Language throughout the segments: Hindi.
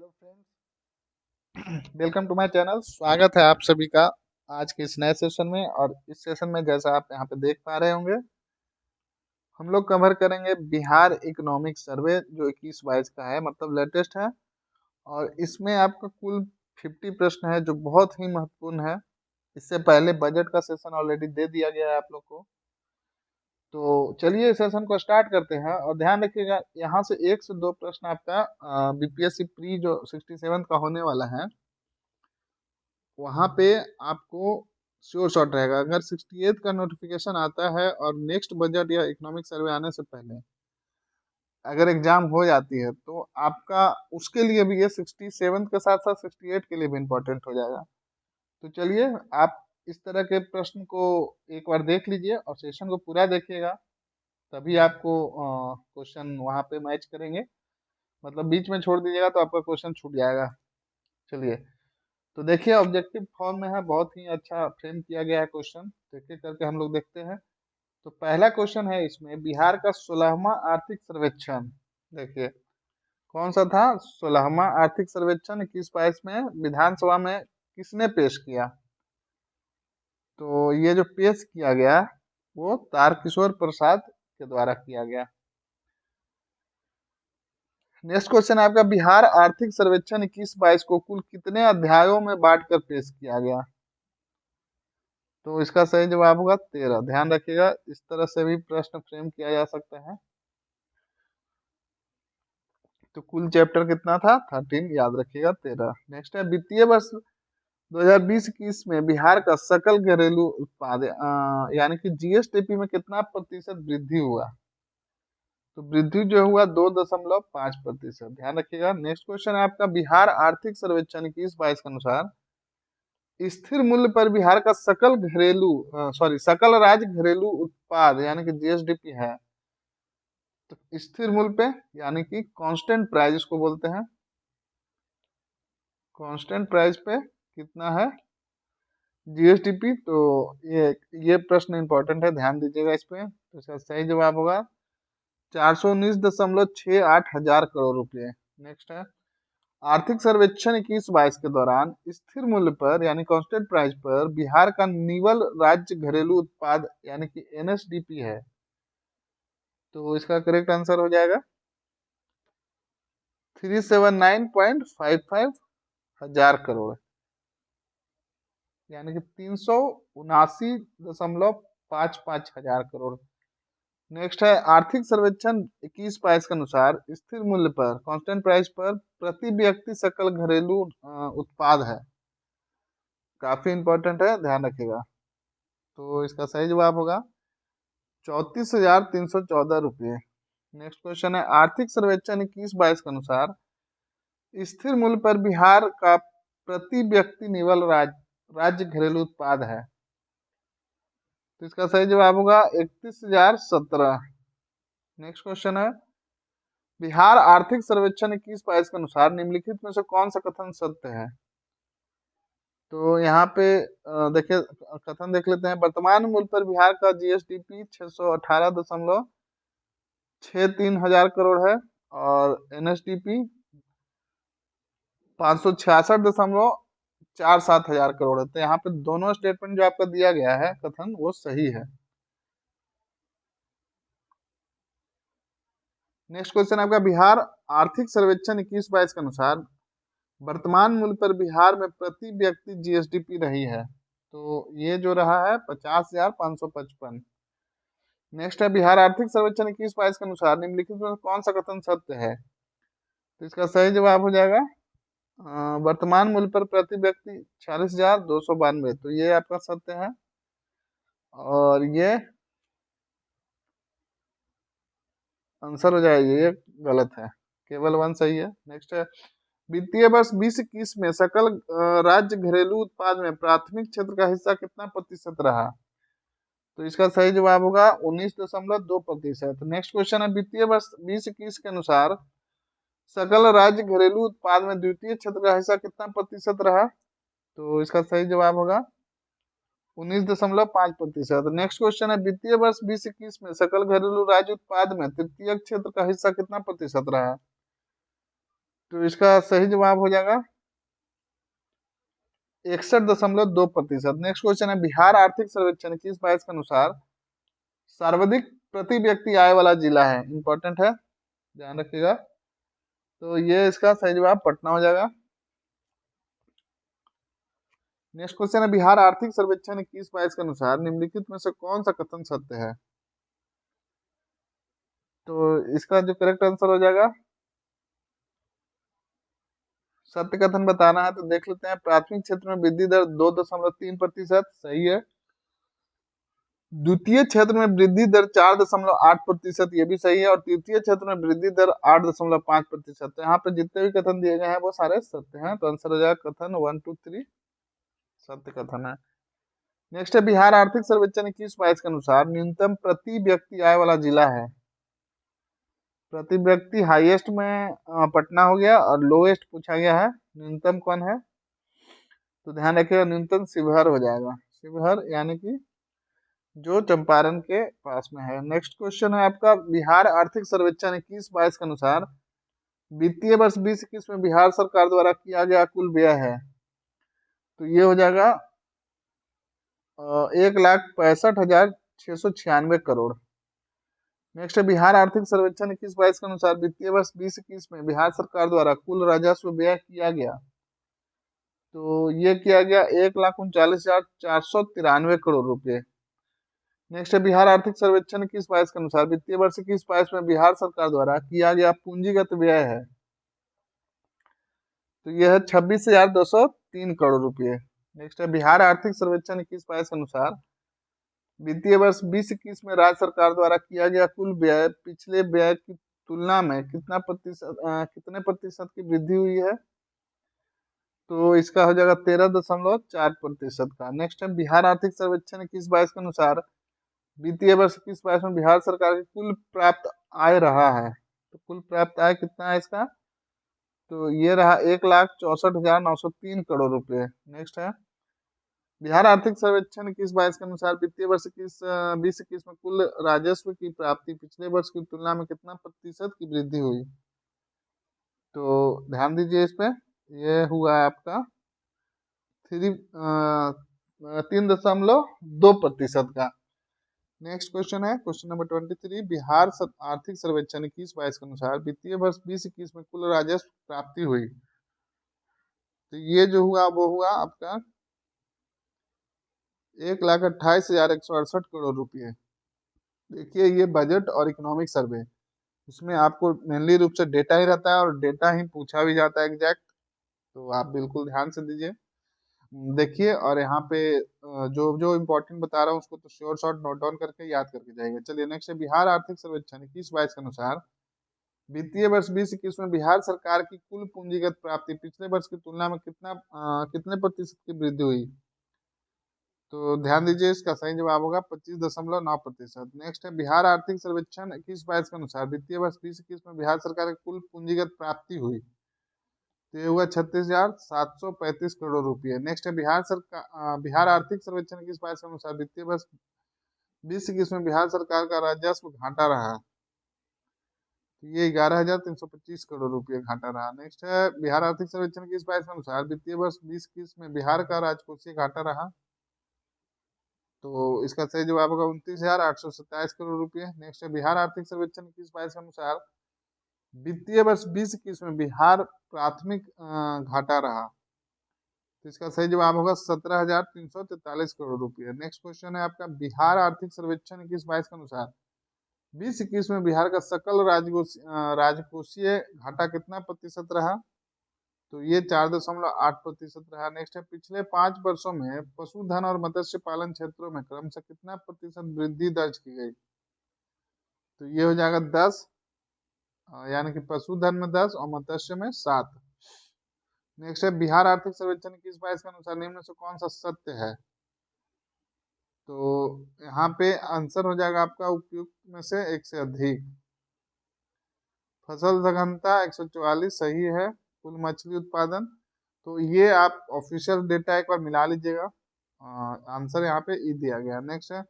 Hello friends, welcome to my channel. स्वागत है आप सभी का आज के इस नए सेशन में। और इस सेशन में जैसा आप यहाँ पे देख पा रहे होंगे, हम लोग कवर करेंगे बिहार इकोनॉमिक सर्वे जो 21-22 का है, मतलब लेटेस्ट है। और इसमें आपका कुल 50 प्रश्न है जो बहुत ही महत्वपूर्ण है। इससे पहले बजट का सेशन ऑलरेडी दे दिया गया है आप लोग को। तो चलिए सेशन को स्टार्ट करते हैं। और ध्यान रखिएगा, यहाँ से 1 से 2 प्रश्न आपका बीपीएससी प्री जो 67 का होने वाला है, वहां पे आपको श्योर शॉट रहेगा। अगर 68 का नोटिफिकेशन आता है और नेक्स्ट बजट या इकोनॉमिक सर्वे आने से पहले अगर एग्जाम हो जाती है, तो आपका उसके लिए भी ये 67 के साथ साथ 68 के लिए भी इम्पोर्टेंट हो जाएगा। तो चलिए, आप इस तरह के प्रश्न को एक बार देख लीजिए और सेशन को पूरा देखिएगा, तभी आपको क्वेश्चन वहां पे मैच करेंगे। मतलब बीच में छोड़ दीजिएगा तो आपका क्वेश्चन छूट जाएगा। चलिए, तो देखिए ऑब्जेक्टिव फॉर्म में है, बहुत ही अच्छा फ्रेम किया गया है क्वेश्चन। तो एक एक करके हम लोग देखते हैं। तो पहला क्वेश्चन है इसमें, बिहार का 16वां आर्थिक सर्वेक्षण। देखिए कौन सा था, 16वां आर्थिक सर्वेक्षण 21-22 में विधानसभा में किसने पेश किया। तो ये जो पेश किया गया वो तारकिशोर प्रसाद के द्वारा किया गया। नेक्स्ट क्वेश्चन है आपका, बिहार आर्थिक सर्वेक्षण 21-22 को कुल कितने अध्यायों में बांटकर पेश किया गया। तो इसका सही जवाब होगा 13। ध्यान रखिएगा, इस तरह से भी प्रश्न फ्रेम किया जा सकता है। तो कुल चैप्टर कितना था, 13, याद रखिएगा 13। नेक्स्ट है, वित्तीय वर्ष 2020-21 में बिहार का सकल घरेलू उत्पाद यानी कि जीएसडीपी में कितना प्रतिशत वृद्धि हुआ। तो वृद्धि जो हुआ 2.5%। ध्यान रखिएगा। नेक्स्ट क्वेश्चन है आपका, बिहार आर्थिक सर्वेक्षण 21-22 के अनुसार स्थिर मूल्य पर बिहार का सकल राज्य घरेलू उत्पाद यानी कि जीएसडीपी है। तो स्थिर मूल्य पे यानी कि कांस्टेंट प्राइस इसको बोलते हैं, कांस्टेंट प्राइस पे कितना है जीएसडीपी। तो ये प्रश्न इंपॉर्टेंट है, ध्यान दीजिएगा इस पे। तो इसका सही जवाब होगा 419.68 हजार करोड़ रुपए। नेक्स्ट है, आर्थिक सर्वेक्षण 21-22 के दौरान स्थिर मूल्य पर यानी कांस्टेंट प्राइस पर बिहार का निवल राज्य घरेलू उत्पाद यानी कि एनएसडीपी है। तो इसका करेक्ट आंसर हो जाएगा 379.55 हजार करोड़, यानी कि 379.55 हजार करोड़। नेक्स्ट है, आर्थिक सर्वेक्षण 21-22 के अनुसार स्थिर मूल्य पर कांस्टेंट प्राइस पर प्रति व्यक्ति सकल घरेलू उत्पाद है। काफी इंपॉर्टेंट है, ध्यान रखिएगा। तो इसका सही जवाब होगा 34,314 रुपये। नेक्स्ट क्वेश्चन है, आर्थिक सर्वेक्षण 21-22 के अनुसार स्थिर मूल्य पर बिहार का प्रति व्यक्ति निवल राज्य घरेलू उत्पाद है। तो इसका सही जवाब होगा 31,017। नेक्स्ट क्वेश्चन है, बिहार आर्थिक सर्वेक्षण 21-22 के अनुसार निम्नलिखित में से कौन सा कथन सत्य है। तो यहाँ पे देखिए कथन देख लेते हैं। वर्तमान मूल्य पर बिहार का जीएसडीपी 618.63 हजार करोड़ है और एनएसडीपी 566.47 हजार करोड़ है। तो यहाँ पे दोनों स्टेटमेंट जो आपका दिया गया है कथन वो सही है। नेक्स्ट क्वेश्चन आपका, बिहार आर्थिक सर्वेक्षण 21-22 के अनुसार वर्तमान मूल्य पर बिहार में प्रति व्यक्ति जीएसडीपी रही है। तो ये जो रहा है 50,555। नेक्स्ट है, बिहार आर्थिक सर्वेक्षण 21-22 के अनुसार निम्नलिखित में कौन सा कथन सत्य है। तो इसका सही जवाब हो जाएगा वर्तमान मूल्य पर प्रति व्यक्ति 46,292। तो ये आपका सत्य है और ये आंसर हो जाएगा, ये गलत है, केवल 1 सही है। नेक्स्ट है, वित्तीय वर्ष 20-21 में सकल राज्य घरेलू उत्पाद में प्राथमिक क्षेत्र का हिस्सा कितना प्रतिशत रहा। तो इसका सही जवाब होगा 19.2%। नेक्स्ट क्वेश्चन है, वित्तीय वर्ष 20-21 के अनुसार सकल राज्य घरेलू उत्पाद में द्वितीय क्षेत्र का हिस्सा कितना प्रतिशत रहा। तो इसका सही जवाब होगा 19.5%। नेक्स्ट क्वेश्चन है, वित्तीय वर्ष 20-21 में सकल घरेलू राज्य उत्पाद में तृतीय क्षेत्र का हिस्सा कितना प्रतिशत रहा। तो इसका सही जवाब हो जाएगा 61.2%। नेक्स्ट क्वेश्चन है, बिहार आर्थिक सर्वेक्षण 21-22 के अनुसार सर्वाधिक प्रति व्यक्ति आय वाला जिला है। इंपॉर्टेंट है, ध्यान रखिएगा। तो ये इसका सही जवाब पटना हो जाएगा। नेक्स्ट क्वेश्चन है, बिहार आर्थिक सर्वेक्षण 21-22 के अनुसार निम्नलिखित में से कौन सा कथन सत्य है। तो इसका जो करेक्ट आंसर हो जाएगा, सत्य कथन बताना है तो देख लेते हैं। प्राथमिक क्षेत्र में वृद्धि दर 2.3%, सही है। द्वितीय क्षेत्र में वृद्धि दर 4.8%, ये भी सही है। और तृतीय क्षेत्र में वृद्धि दर 8.5%। तो यहाँ पे जितने भी कथन दिए गए हैं वो सारे सत्य हैं। तो आंसर हो जाएगा कथन 1, 2, 3 सत्य कथन है। नेक्स्ट है, बिहार आर्थिक सर्वेक्षण 21-22 के अनुसार न्यूनतम प्रति व्यक्ति आय वाला जिला है। प्रति व्यक्ति हाईएस्ट में पटना हो गया और लोएस्ट पूछा गया है, न्यूनतम कौन है। तो ध्यान रखिएगा, न्यूनतम शिवहर हो जाएगा। शिवहर यानी कि जो चंपारण के पास में है। नेक्स्ट क्वेश्चन है आपका, बिहार आर्थिक सर्वेक्षण 21-22 के अनुसार वित्तीय वर्ष 20-21 में बिहार सरकार द्वारा किया गया कुल व्यय है। तो ये हो जाएगा 1,65,696 करोड़। नेक्स्ट है, बिहार आर्थिक सर्वेक्षण 21-22 के अनुसार वित्तीय वर्ष 20-21 में बिहार सरकार द्वारा कुल राजस्व व्यय किया गया। तो ये किया गया 1,39,493 करोड़ रुपए। नेक्स्ट है, बिहार आर्थिक सर्वेक्षण 21-22 के अनुसार वित्तीय वर्ष 21-22 में बिहार सरकार द्वारा किया गया पूंजीगत व्यय है। तो यह है 26,203 करोड़ रुपए। नेक्स्ट है, बिहार आर्थिक सर्वेक्षण 21-22 के अनुसार वित्तीय वर्ष 20-21 में राज्य सरकार द्वारा किया गया कुल व्यय पिछले व्यय की तुलना में कितने प्रतिशत की वृद्धि हुई है। तो इसका हो जाएगा 13.4% का। नेक्स्ट है, बिहार आर्थिक सर्वेक्षण 21-22 के अनुसार वित्तीय वर्ष 21-22 में बिहार सरकार की कुल प्राप्त आय रहा है। तो कुल प्राप्त आय कितना है इसका। तो ये रहा 1,64,903 करोड़ रुपए। नेक्स्ट है, बिहार आर्थिक सर्वेक्षण 21-22 के अनुसार वित्तीय वर्ष 20-21 में कुल राजस्व की प्राप्ति पिछले वर्ष की तुलना में कितना प्रतिशत की वृद्धि हुई। तो ध्यान दीजिए इस पे, ये हुआ आपका 3.2% का। नेक्स्ट क्वेश्चन है, क्वेश्चन नंबर 23, बिहार आर्थिक सर्वेक्षण 21-22 के अनुसार वित्तीय वर्ष 20-21 में कुल राजस्व प्राप्ति हुई। तो ये जो हुआ वो हुआ आपका 1,28,168 करोड़ रुपये। देखिए, ये बजट और इकोनॉमिक सर्वे, इसमें आपको मेनली रूप से डेटा ही रहता है और डेटा ही पूछा भी जाता है एग्जैक्ट। तो आप बिल्कुल ध्यान से दीजिए, देखिए। और यहाँ पे जो जो इम्पोर्टेंट बता रहा हूँ उसको तो श्योर शॉर्ट नोट डाउन करके याद करके जाइएगा। चलिए नेक्स्ट है, बिहार आर्थिक सर्वेक्षण 21-22 के अनुसार वित्तीय वर्ष 20-21 में बिहार सरकार की कुल पूंजीगत प्राप्ति पिछले वर्ष की तुलना में कितने प्रतिशत की वृद्धि हुई। तो ध्यान दीजिए, इसका सही जवाब होगा 25.9%। नेक्स्ट है, बिहार आर्थिक सर्वेक्षण 21-22 के अनुसार वित्तीय वर्ष 20-21 में बिहार सरकार की कुल पूंजीगत प्राप्ति हुई। तो ये हुआ 36,735 करोड़ रुपये। नेक्स्ट है, बिहार आर्थिक सर्वेक्षण 21-22 के अनुसार वित्तीय वर्ष 20-21 में बिहार सरकार का राजस्व घाटा रहा। तो ये 11,325 करोड़ रुपये घाटा रहा। नेक्स्ट है, बिहार आर्थिक सर्वेक्षण 21-22 के अनुसार वित्तीय वर्ष 20-21 में बिहार का राजकोषीय घाटा रहा। तो इसका सही जवाब होगा 29,827 करोड़ रुपये। नेक्स्ट है, बिहार आर्थिक सर्वेक्षण 21-22 के अनुसार वित्तीय वर्ष 20-21 में बिहार प्राथमिक घाटा रहा। तो इसका सही जवाब होगा 17,343 करोड़ रुपये। नेक्स्ट क्वेश्चन है आपका, बिहार आर्थिक सर्वेक्षण 21-22 के अनुसार 20-21 में बिहार का सकल राजकोषीय घाटा कितना प्रतिशत रहा। तो ये 4.8% रहा। नेक्स्ट है, पिछले 5 वर्षों में पशुधन और मत्स्य पालन क्षेत्रों में क्रमशः कितना प्रतिशत वृद्धि दर्ज की गई। तो ये हो जाएगा 10, यानी कि पशुधन में 10 और मत्स्य में 7। नेक्स्ट है, बिहार आर्थिक सर्वेक्षण 21-22 के अनुसार निम्न में से कौन सा सत्य है। तो यहाँ पे आंसर हो जाएगा आपका उपयुक्त में से एक से अधिक। फसल सघनता 144 सही है। कुल मछली उत्पादन, तो ये आप ऑफिशियल डेटा एक बार मिला लीजिएगा। आंसर यहाँ पे ई दिया गया। नेक्स्ट है,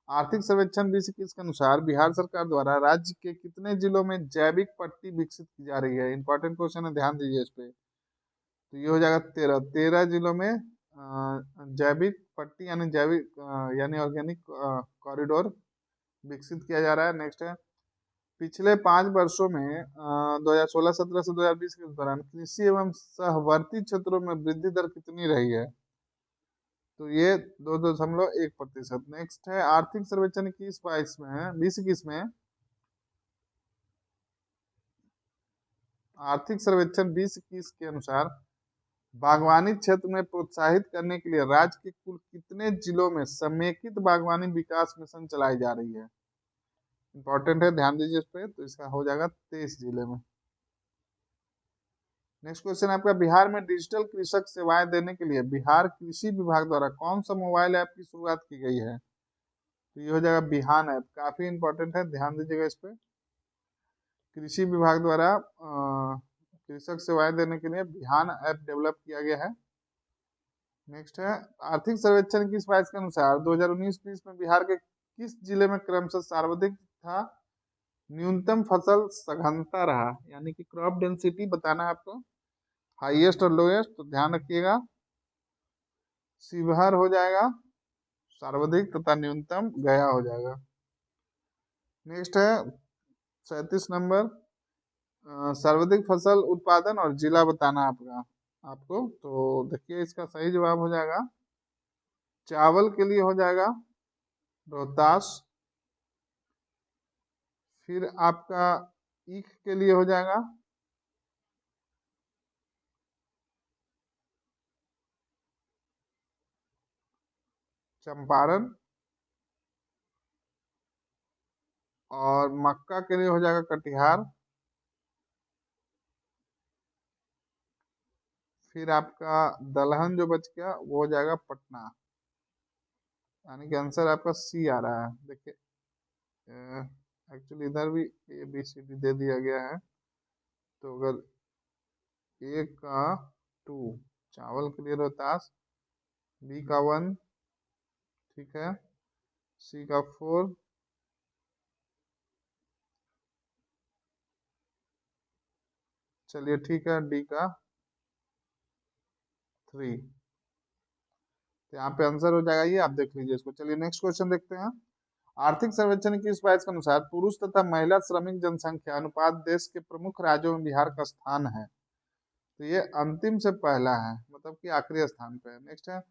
आर्थिक सर्वेक्षण 2021 के अनुसार बिहार सरकार द्वारा राज्य के कितने जिलों में जैविक पट्टी विकसित की जा रही है? इंपॉर्टेंट क्वेश्चन है, ध्यान दीजिए इस पे। तो ये हो जाएगा 13 जिलों में जैविक पट्टी यानी जैविक यानी ऑर्गेनिक कॉरिडोर विकसित किया जा रहा है। नेक्स्ट है, पिछले 5 वर्षों में 2016-17 से 2020 के दौरान कृषि एवं सहवर्ती क्षेत्रों में वृद्धि दर कितनी रही है? तो ये 2.1%। नेक्स्ट है, आर्थिक सर्वेक्षण 21-22 में 2021 में आर्थिक सर्वेक्षण 2021 के अनुसार बागवानी क्षेत्र में प्रोत्साहित करने के लिए राज्य के कुल कितने जिलों में समेकित बागवानी विकास मिशन चलाई जा रही है? इंपॉर्टेंट है, ध्यान दीजिए इस पे। तो इसका हो जाएगा 23 जिले में। नेक्स्ट क्वेश्चन आपका, बिहार में डिजिटल कृषक सेवाएं देने के लिए बिहार कृषि विभाग द्वारा कौन सा मोबाइल ऐप की शुरुआत की गई है? तो ये हो जाएगा बिहान ऐप। काफी इंपॉर्टेंट है, ध्यान दीजिएगा इस पे। कृषि विभाग द्वारा कृषक सेवाएं देने के लिए बिहान ऐप डेवलप किया गया है। नेक्स्ट है, आर्थिक सर्वेक्षण 21-22 के अनुसार 2019-20 में बिहार के किस जिले में क्रमशः सर्वाधिक था न्यूनतम फसल सघनता रहा? यानी कि क्रॉप डेंसिटी बताना है आपको, हाईएस्ट और लोएस्ट। तो ध्यान रखिएगा, शिवहर हो जाएगा सर्वाधिक तथा न्यूनतम गया हो जाएगा। नेक्स्ट है 37 नंबर, सर्वाधिक फसल उत्पादन और जिला बताना आपको। तो देखिए इसका सही जवाब हो जाएगा, चावल के लिए हो जाएगा रोहतास। फिर आपका ईख के लिए हो जाएगा चंपारण, और मक्का के लिए हो जाएगा कटिहार। फिर आपका दलहन जो बच गया वो हो जाएगा पटना। यानी कि आंसर आपका सी आ रहा है। देखिए एक्चुअली इधर भी ए बी सी डी दे दिया गया है। तो अगर ए का 2 चावल के लिए रोहतास, बी का 1 ठीक है, सी का 4, चलिए ठीक है, डी का 3। तो यहाँ पे आंसर हो जाएगा ये, आप देख लीजिए इसको। चलिए नेक्स्ट क्वेश्चन देखते हैं। आर्थिक सर्वेक्षण की इस बात के अनुसार पुरुष तथा महिला श्रमिक जनसंख्या अनुपात देश के प्रमुख राज्यों में बिहार का स्थान है। तो ये अंतिम से पहला है, मतलब कि आखिरी स्थान पे है। नेक्स्ट है,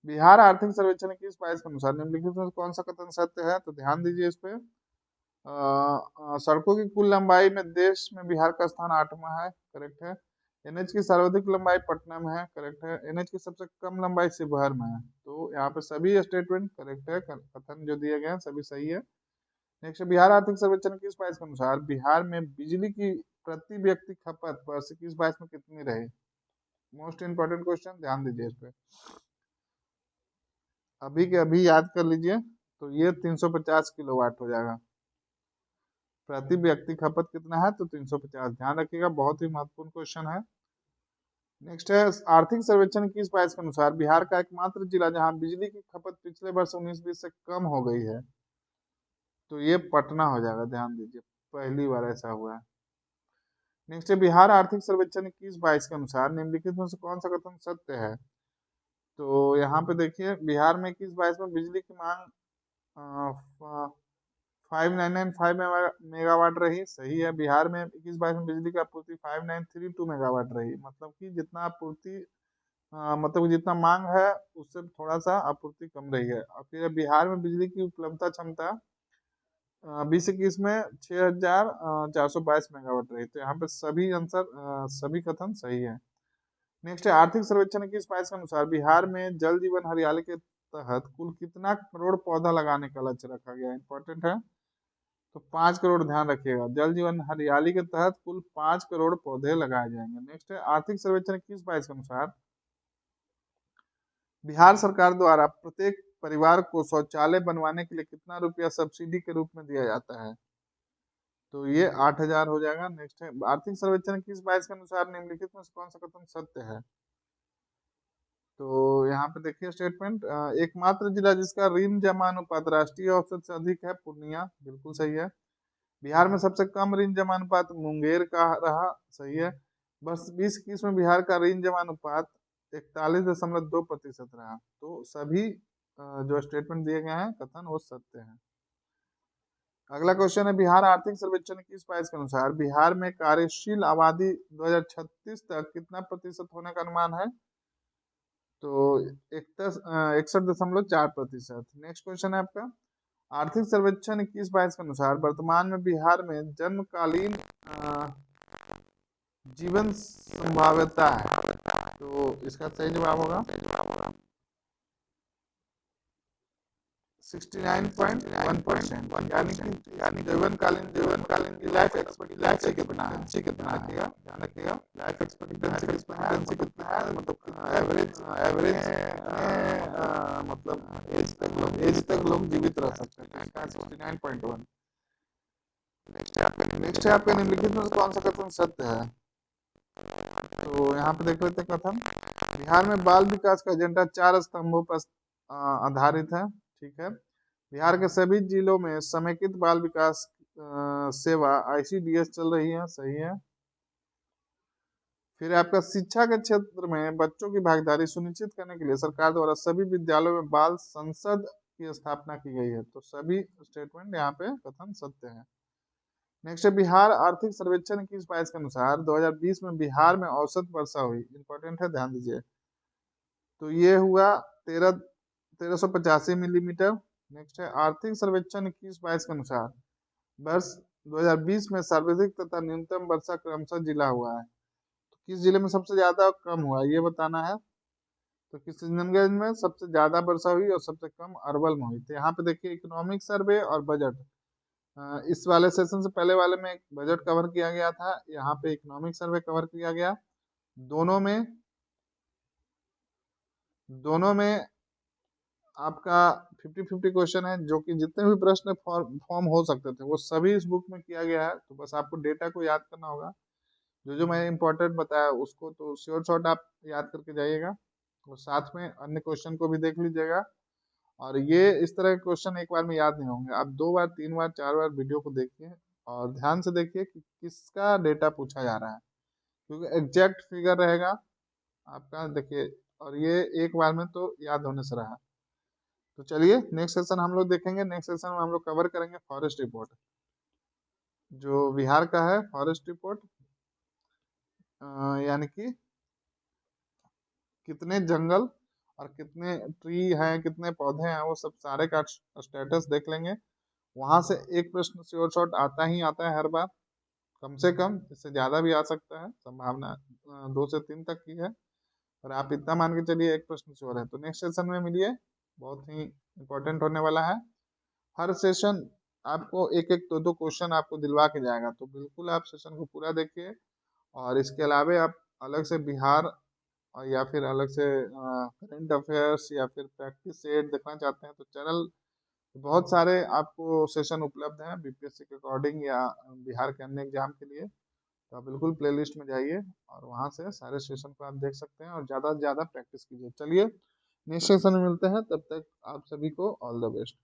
बिहार आर्थिक सर्वेक्षण की इस बात के अनुसार निम्नलिखित में कौन सा कथन सत्य है? तो ध्यान दीजिए इस पे। सड़कों की कुल लंबाई में देश में बिहार का स्थान 8वां है, करेक्ट है। एनएच की सर्वाधिक लंबाई पटना में है, करेक्ट है। एनएच की सबसे कम लंबाई शिवहर में है। तो यहाँ पे सभी स्टेटमेंट करेक्ट है, कथन जो दिए गए हैं सभी सही है। नेक्स्ट, बिहार आर्थिक सर्वेक्षण की इस बात के अनुसार बिहार में बिजली की प्रति व्यक्ति खपत वर्ष की इस बात में कितनी रही? मोस्ट इंपॉर्टेंट क्वेश्चन, ध्यान दीजिए इस पे। अभी के अभी याद कर लीजिए। तो ये 350 किलोवाट हो जाएगा। प्रति व्यक्ति खपत कितना है? तो 350। ध्यान रखिएगा, बहुत ही महत्वपूर्ण क्वेश्चन है। नेक्स्ट है, आर्थिक सर्वेक्षण की इस बात के अनुसार बिहार का एकमात्र जिला जहां बिजली की खपत पिछले वर्ष 19-20 से कम हो गई है। तो ये पटना हो जाएगा, ध्यान दीजिए, पहली बार ऐसा हुआ है। नेक्स्ट है, बिहार आर्थिक सर्वेक्षण 21-22 के अनुसार निम्नलिखित में से कौन सा कथन सत्य है? तो यहाँ पे देखिए, बिहार में 21-22 में बिजली की मांग 5995 मेगावाट रही, सही है। बिहार में 21-22 में बिजली की आपूर्ति 5932 मेगावाट रही, मतलब कि जितना आपूर्ति मतलब जितना मांग है उससे थोड़ा सा आपूर्ति कम रही है। और फिर बिहार में बिजली की उपलब्धता क्षमता 2021 में 6422 मेगावाट रही। तो यहाँ पे सभी आंसर सभी कथन सही है। नेक्स्ट है, आर्थिक सर्वेक्षण की इस बात के अनुसार बिहार में जल जीवन हरियाली के तहत कुल कितना करोड़ पौधा लगाने का लक्ष्य रखा गया है? इंपॉर्टेंट है। तो 5 करोड़, ध्यान रखिएगा, जल जीवन हरियाली के तहत कुल 5 करोड़ पौधे लगाए जाएंगे। नेक्स्ट है, आर्थिक सर्वेक्षण 21-22 के अनुसार बिहार सरकार द्वारा प्रत्येक परिवार को शौचालय बनवाने के लिए कितना रुपया सब्सिडी के रूप में दिया जाता है? तो ये 8,000 हो जाएगा। नेक्स्ट है, आर्थिक सर्वेक्षण 21-22 के अनुसार निम्नलिखित में से कौन सा कथन सत्य है? तो यहाँ पे देखिए स्टेटमेंट, एकमात्र जिला जिसका ऋण जमा अनुपात राष्ट्रीय औसत से अधिक है पूर्णिया, बिल्कुल सही है। बिहार में सबसे कम ऋण जमा अनुपात मुंगेर का रहा, सही है। बस 2021 में बिहार का ऋण जमा अनुपात 41.2% रहा। तो सभी जो स्टेटमेंट दिए गए हैं कथन वो सत्य है। अगला क्वेश्चन है, बिहार आर्थिक सर्वेक्षण 21-22 के अनुसार बिहार में कार्यशील आबादी 2036 तक कितना प्रतिशत होने का अनुमान है? तो 61.4%। नेक्स्ट क्वेश्चन है आपका, आर्थिक सर्वेक्षण 21-22 के अनुसार वर्तमान में बिहार में जन्मकालीन जीवन संभाव्यता है, तो इसका सही जवाब होगा 69.1%। यानी जीवनकालीन की लाइफ एक्सपेक्टेंसी कितना है, ध्यान रखिएगा लाइफ एक्सपेक्टेंसी कितना है, मतलब एवरेज मतलब एज तक लोग जीवित रह सकते हैं, 69.1। नेक्स्ट है आपके निम्नलिखित में कौन सा कथन सत्य है? तो यहाँ पे देख लेते हैं कथन, बिहार में बाल विकास का एजेंडा 4 स्तंभों पर आधारित है, ठीक है। बिहार के सभी जिलों में समेकित बाल विकास सेवा ICDS चल रही है, सही है। फिर आपका शिक्षा के क्षेत्र में बच्चों की भागीदारी सुनिश्चित करने के लिए सरकार द्वारा सभी विद्यालयों में बाल संसद की स्थापना की गई है, तो सभी स्टेटमेंट यहाँ पे कथन सत्य है। नेक्स्ट है, बिहार आर्थिक सर्वेक्षण 21-22 के अनुसार 2020 में बिहार में औसत वर्षा हुई, इंपॉर्टेंट है, ध्यान दीजिए। तो ये हुआ 1385 मिलीमीटर। नेक्स्ट है, आर्थिक सर्वेक्षण 21-22 के अनुसार वर्ष 2020 में सर्वाधिक तथा न्यूनतम वर्षा क्रमशः जिला हुआ है, तो किस जिले में सबसे ज्यादा और कम हुआ ये बताना है। तो किशनगंज में सबसे ज्यादा वर्षा हुई और सबसे कम अरवल में हुई। तो यहाँ पे देखिए इकोनॉमिक सर्वे और बजट, इस वाले सेशन से पहले वाले में एक बजट कवर किया गया था, यहाँ पे इकोनॉमिक सर्वे कवर किया गया। दोनों में आपका 50-50 क्वेश्चन है, जो कि जितने भी प्रश्न फॉर्म हो सकते थे वो सभी इस बुक में किया गया है। तो बस आपको डेटा को याद करना होगा, जो जो मैंने इंपॉर्टेंट बताया उसको तो श्योर शॉर्ट आप याद करके जाइएगा, और साथ में अन्य क्वेश्चन को भी देख लीजिएगा। और ये इस तरह के क्वेश्चन एक बार में याद नहीं होंगे, आप 2 बार 3 बार 4 बार वीडियो को देखिए और ध्यान से देखिए कि किसका डेटा पूछा जा रहा है, क्योंकि एग्जैक्ट फिगर रहेगा आपका, देखिए। और ये एक बार में तो याद होने से रहा। तो चलिए नेक्स्ट सेशन हम लोग देखेंगे, नेक्स्ट सेशन में हम लोग कवर करेंगे फॉरेस्ट रिपोर्ट, जो बिहार का है फॉरेस्ट रिपोर्ट, यानी कि कितने जंगल और कितने ट्री हैं, कितने पौधे हैं, वो सब सारे का स्टेटस देख लेंगे। वहां से एक प्रश्न श्योर शॉट आता ही आता है हर बार, कम से कम, इससे ज्यादा भी आ सकता है, संभावना 2 से 3 तक की है, और आप इतना मान के चलिए एक प्रश्न श्योर है। तो नेक्स्ट सेशन में मिलिए, बहुत ही इंपॉर्टेंट होने वाला है। हर सेशन आपको एक एक दो दो क्वेश्चन आपको दिलवा के जाएगा, तो बिल्कुल आप सेशन को पूरा देखिए। और इसके अलावे आप अलग से बिहार और या फिर अलग से करंट अफेयर्स या फिर प्रैक्टिस सेट देखना चाहते हैं, तो चैनल बहुत सारे आपको सेशन उपलब्ध हैं BPSC के अकॉर्डिंग या बिहार के अन्य एग्जाम के लिए। तो आप बिल्कुल प्लेलिस्ट में जाइए और वहाँ से सारे सेशन को आप देख सकते हैं और ज़्यादा से ज़्यादा प्रैक्टिस कीजिए। चलिए नेक्स्ट सेशन में मिलते हैं, तब तक आप सभी को ऑल द बेस्ट।